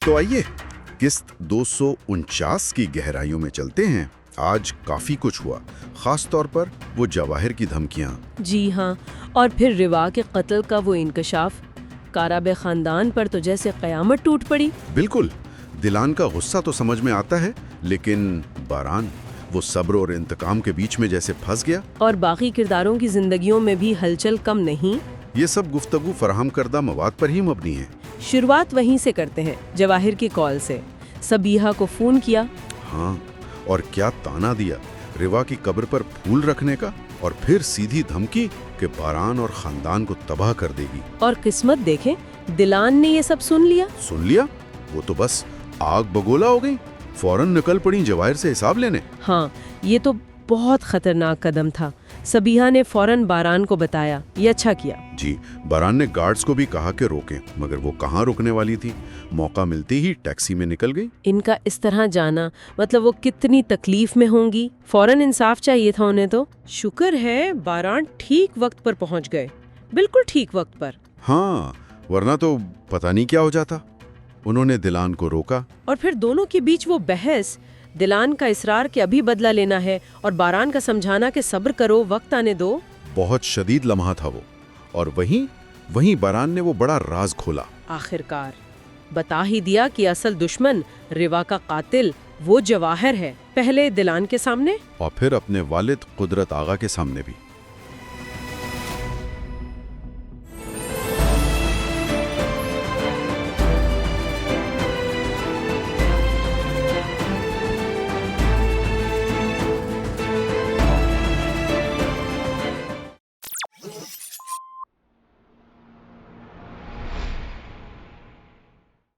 तो आइए किस्त 249 की गहराइयों में चलते हैं। आज काफी कुछ हुआ, खास तौर पर वो जवाहिर की धमकियां। जी हाँ, और फिर रिवा के कत्ल का वो इंकशाफ। काराबे खानदान पर तो जैसे कयामत टूट पड़ी। बिल्कुल, दिलान का गुस्सा तो समझ में आता है, लेकिन बारान वो सब्र और इंतकाम के बीच में जैसे फंस गया। और बाकी किरदारों की जिंदगियों में भी हलचल कम नहीं। ये सब गुफ्तगू फराहम करदा मवाद पर ही मबनी है। शुरुआत वहीं से करते हैं, जवाहिर की कॉल से। सबीहा को फोन किया। हाँ, और क्या ताना दिया रिवा की कब्र पर फूल रखने का, और फिर सीधी धमकी कि बारान और खानदान को तबाह कर देगी। और किस्मत देखें, दिलान ने ये सब सुन लिया। सुन लिया? वो तो बस आग बगोला हो गई, फौरन निकल पड़ी जवाहिर से हिसाब लेने। हाँ, ये तो बहुत खतरनाक कदम था। सबीहा ने फौरन बारान को बताया। ये अच्छा किया। जी, बारान ने गार्ड्स को भी कहा कि रोकें, मगर वो कहाँ रुकने वाली थी। मौका मिलते ही टैक्सी में निकल गई। इनका इस तरह जाना, मतलब वो कितनी तकलीफ में होंगी। फौरन इंसाफ चाहिए था उन्हें तो। शुक्र है बारान ठीक वक्त पर पहुंच गए, बिल्कुल ठीक वक्त पर। हाँ, वरना तो पता नहीं क्या हो जाता। उन्होंने दिलान को रोका। और फिर दोनों के बीच वो बहस, दिलान का इसरार कि अभी बदला लेना है और बारान का समझाना कि सब्र करो, वक्त आने दो। बहुत शदीद लम्हा था वो। और वहीं बारान ने वो बड़ा राज खोला। आखिरकार बता ही दिया कि असल दुश्मन रिवा का कातिल वो जवाहिर है, पहले दिलान के सामने और फिर अपने वालिद कुदरत आगा के सामने भी।